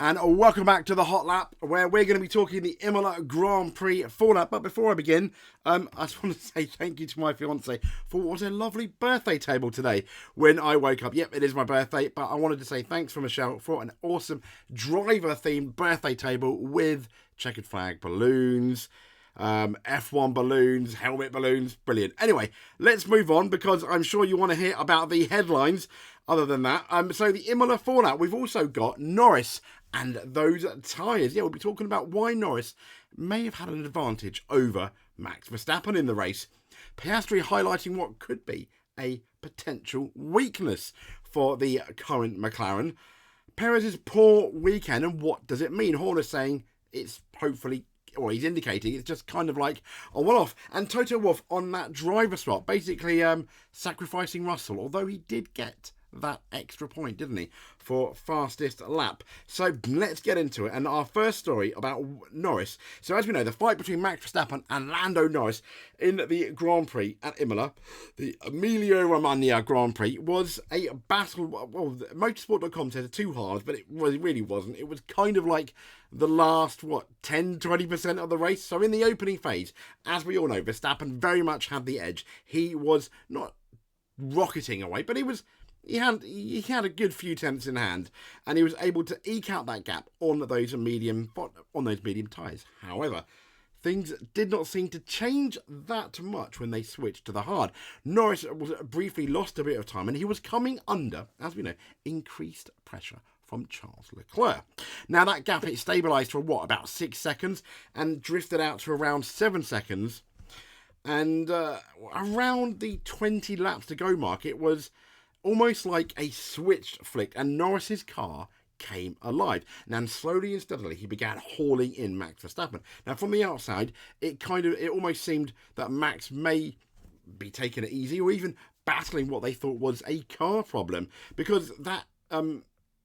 And welcome back to the Hot Lap, where we're going to be talking the IMOLA Grand Prix Fallout. But before I begin, I just want to say thank you to my fiance for what was a lovely birthday table today when I woke up. Yep, it is my birthday, but I wanted to say thanks for Michelle for an awesome driver-themed birthday table with checkered flag balloons, F1 balloons, helmet balloons. Brilliant. Anyway, let's move on because I'm sure you want to hear about the headlines. Other than that, so the IMOLA Fallout, we've also got Norris and those tyres. Yeah, we'll be talking about why Norris may have had an advantage over Max Verstappen in the race. Piastri highlighting what could be a potential weakness for the current McLaren. Perez's poor weekend, and what does it mean? Horner's saying it's hopefully, or he's indicating it's just kind of like a one-off. And Toto Wolff on that driver swap, basically sacrificing Russell, although he did get that extra point, didn't he, for fastest lap. So let's get into it. And our first story about Norris. So as we know, the fight between Max Verstappen and Lando Norris in the Grand Prix at Imola, the Emilia-Romagna Grand Prix, was a battle. Well, Motorsport.com said it's too hard, but it really wasn't. It was kind of like the last, 10-20% of the race. So in the opening phase, as we all know, Verstappen very much had the edge. He was not rocketing away, but he had a good few tenths in hand, and he was able to eke out that gap on those medium tyres. However, things did not seem to change that much when they switched to the hard. Norris was briefly lost a bit of time, and he was coming under, as we know, increased pressure from Charles Leclerc. Now that gap, it stabilised for about 6 seconds and drifted out to around 7 seconds. And around the 20 laps to go mark, it was almost like a switch flicked and Norris's car came alive. Now, slowly and steadily, he began hauling in Max Verstappen. Now, from the outside, it almost seemed that Max may be taking it easy or even battling what they thought was a car problem, because that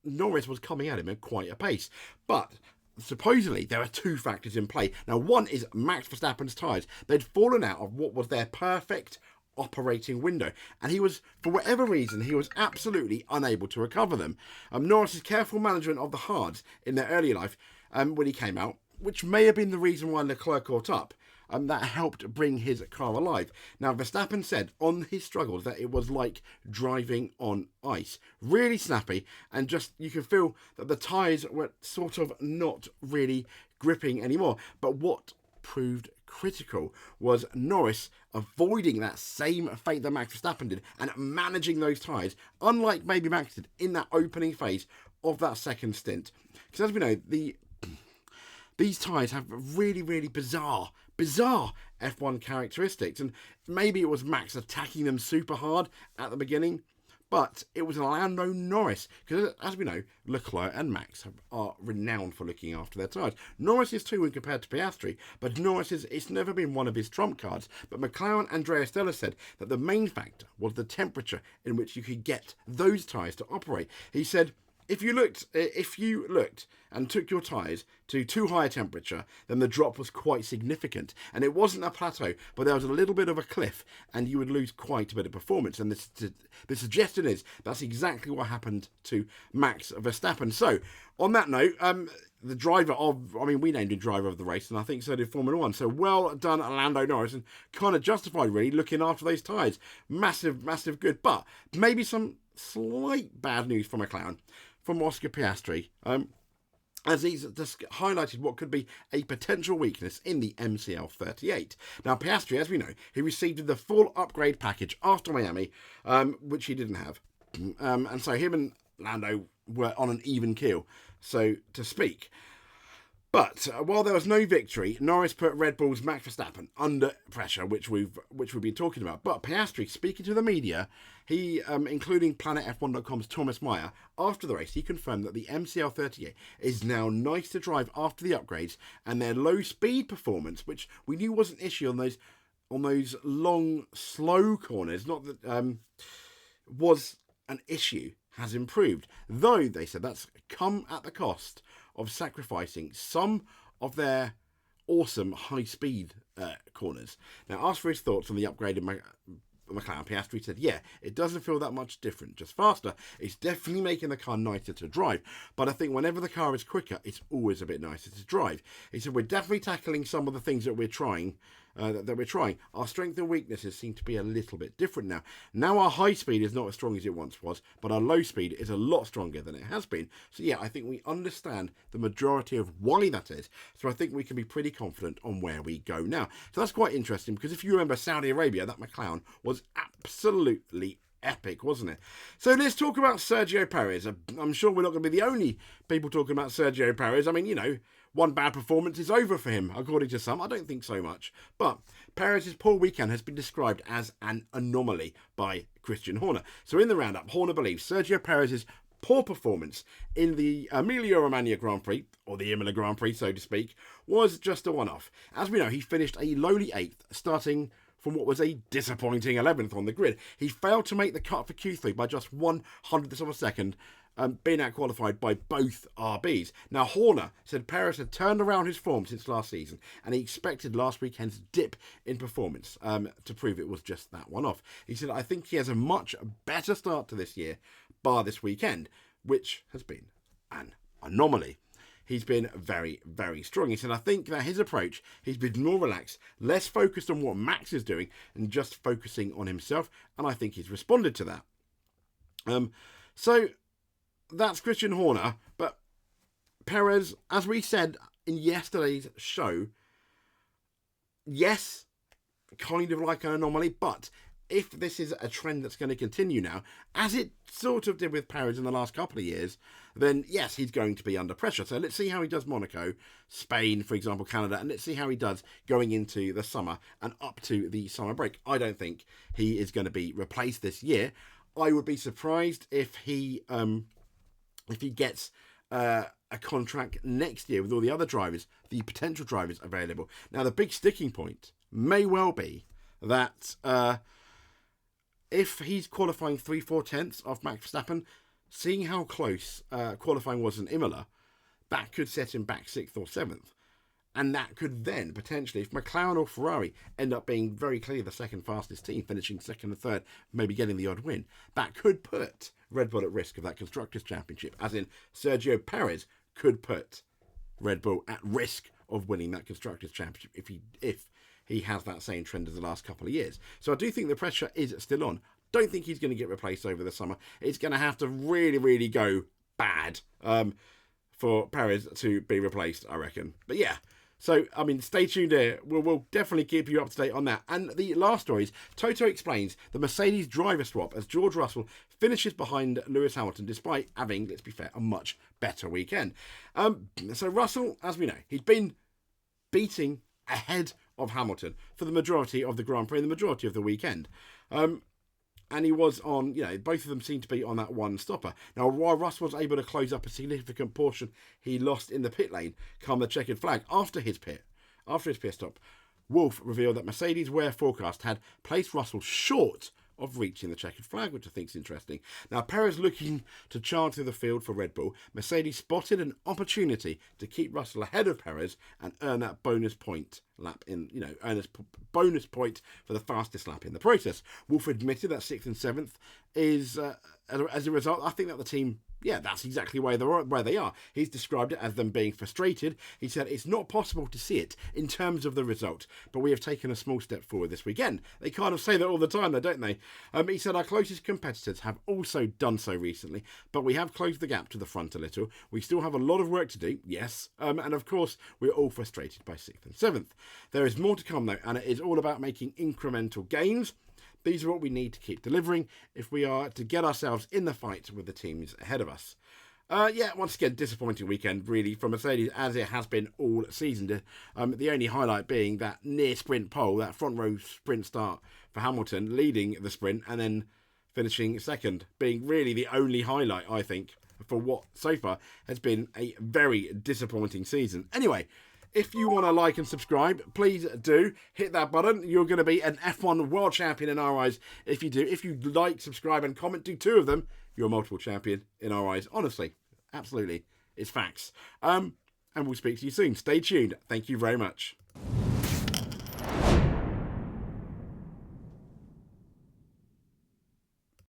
Norris was coming at him at quite a pace. But supposedly, there are two factors in play. Now, one is Max Verstappen's tyres. They'd fallen out of what was their perfect operating window, and he was, for whatever reason, he was absolutely unable to recover them. Norris's careful management of the hards in their early life, when he came out, which may have been the reason why Leclerc caught up, that helped bring his car alive. Now, Verstappen said on his struggles that it was like driving on ice. Really snappy, and just you can feel that the tyres were sort of not really gripping anymore. But what proved critical was Norris avoiding that same fate that Max Verstappen did and managing those tyres, unlike maybe Max did in that opening phase of that second stint. Because as we know, these tyres have really, really bizarre F1 characteristics, and maybe it was Max attacking them super hard at the beginning, but it was Lando Norris, because as we know, Leclerc and Max are renowned for looking after their tyres. Norris is too when compared to Piastri, but Norris it's never been one of his trump cards. But McLaren Andrea Stella said that the main factor was the temperature in which you could get those tyres to operate. He said, if you looked and took your tyres to too high a temperature, then the drop was quite significant. And it wasn't a plateau, but there was a little bit of a cliff, and you would lose quite a bit of performance. And the suggestion is that's exactly what happened to Max Verstappen. So, on that note, we named him driver of the race, and I think so did Formula One. So well done, Lando Norris, and kind of justified, really, looking after those tyres. Massive good. But maybe some slight bad news for McLaren from Oscar Piastri, as he's just highlighted what could be a potential weakness in the MCL38. Now, Piastri, as we know, he received the full upgrade package after Miami, which he didn't have. And so him and Lando were on an even keel, so to speak. But while there was no victory, Norris put Red Bull's Max Verstappen under pressure, which we've been talking about. But Piastri, speaking to the media, he, including PlanetF1.com's Thomas Meyer, after the race, he confirmed that the MCL38 is now nice to drive after the upgrades, and their low speed performance, which we knew was an issue on those long, slow corners, not that was an issue, has improved. Though they said that's come at the cost of sacrificing some of their awesome high-speed corners. Now, asked for his thoughts on the upgraded McLaren, Piastri said, yeah, it doesn't feel that much different, just faster. It's definitely making the car nicer to drive. But I think whenever the car is quicker, it's always a bit nicer to drive. He said, we're definitely tackling some of the things that we're trying. Our strength and weaknesses seem to be a little bit different now. Now our high speed is not as strong as it once was, but our low speed is a lot stronger than it has been. So yeah, I think we understand the majority of why that is. So I think we can be pretty confident on where we go now. So that's quite interesting, because if you remember Saudi Arabia, that McLaren was absolutely epic, wasn't it? So let's talk about Sergio Perez. I'm sure we're not going to be the only people talking about Sergio Perez. I mean, you know, one bad performance is over for him, according to some. I don't think so much. But Perez's poor weekend has been described as an anomaly by Christian Horner. So in the roundup, Horner believes Sergio Perez's poor performance in the Emilia-Romagna Grand Prix, or the Imola Grand Prix, so to speak, was just a one-off. As we know, he finished a lowly 8th, starting from what was a disappointing 11th on the grid. He failed to make the cut for Q3 by just 100th of a second, being out-qualified by both RBs. Now, Horner said Perez had turned around his form since last season, and he expected last weekend's dip in performance to prove it was just that one-off. He said, I think he has a much better start to this year, bar this weekend, which has been an anomaly. He's been very, very strong. He said, I think that his approach, he's been more relaxed, less focused on what Max is doing, and just focusing on himself, and I think he's responded to that. So that's Christian Horner, but Perez, as we said in yesterday's show, yes, kind of like an anomaly, but if this is a trend that's going to continue now, as it sort of did with Perez in the last couple of years, then yes, he's going to be under pressure. So let's see how he does Monaco, Spain, for example, Canada, and let's see how he does going into the summer and up to the summer break. I don't think he is going to be replaced this year. I would be surprised if he gets a contract next year with all the other drivers, the potential drivers available. Now, the big sticking point may well be that if he's qualifying 3/4 tenths off Max Verstappen, seeing how close qualifying was in Imola, that could set him back 6th or 7th. And that could then potentially, if McLaren or Ferrari end up being very clearly the second fastest team, finishing 2nd and 3rd, maybe getting the odd win, that could put Red Bull at risk of that Constructors' Championship, as in Sergio Perez could put Red Bull at risk of winning that Constructors' Championship if he has that same trend as the last couple of years. So I do think the pressure is still on. Don't think he's going to get replaced over the summer. It's going to have to really, really go bad for Perez to be replaced, I reckon. But yeah, so, I mean, stay tuned here. We'll definitely keep you up to date on that. And the last story is Toto explains the Mercedes driver swap as George Russell finishes behind Lewis Hamilton, despite having, let's be fair, a much better weekend. So Russell, as we know, he'd been beating ahead of Hamilton for the majority of the Grand Prix and the majority of the weekend. And he was on, you know, both of them seemed to be on that one stopper. Now, while Russell was able to close up a significant portion he lost in the pit lane, come the checkered flag after his pit stop, Wolff revealed that Mercedes' wear forecast had placed Russell short of reaching the checkered flag, which I think is interesting. Now, Perez looking to charge through the field for Red Bull, Mercedes spotted an opportunity to keep Russell ahead of Perez and earn that bonus point bonus point for the fastest lap in the process. Wolff admitted that 6th and 7th is, as a result, I think that the team, yeah, that's exactly where they are. He's described it as them being frustrated. He said it's not possible to see it in terms of the result, but we have taken a small step forward this weekend. They kind of say that all the time, though, don't they? He said our closest competitors have also done so recently, but we have closed the gap to the front a little. We still have a lot of work to do, yes, and of course we're all frustrated by 6th and 7th. There is more to come, though, and it is all about making incremental gains. These are what we need to keep delivering if we are to get ourselves in the fight with the teams ahead of us. Once again, disappointing weekend, really, for Mercedes, as it has been all season. The only highlight being that near sprint pole, that front row sprint start for Hamilton, leading the sprint and then finishing second, being really the only highlight, I think, for what so far has been a very disappointing season. Anyway, if you want to like and subscribe, please do. Hit that button. You're going to be an F1 world champion in our eyes if you do. If you like, subscribe and comment, do 2 of them, you're a multiple champion in our eyes. Honestly, absolutely. It's facts. And we'll speak to you soon. Stay tuned. Thank you very much.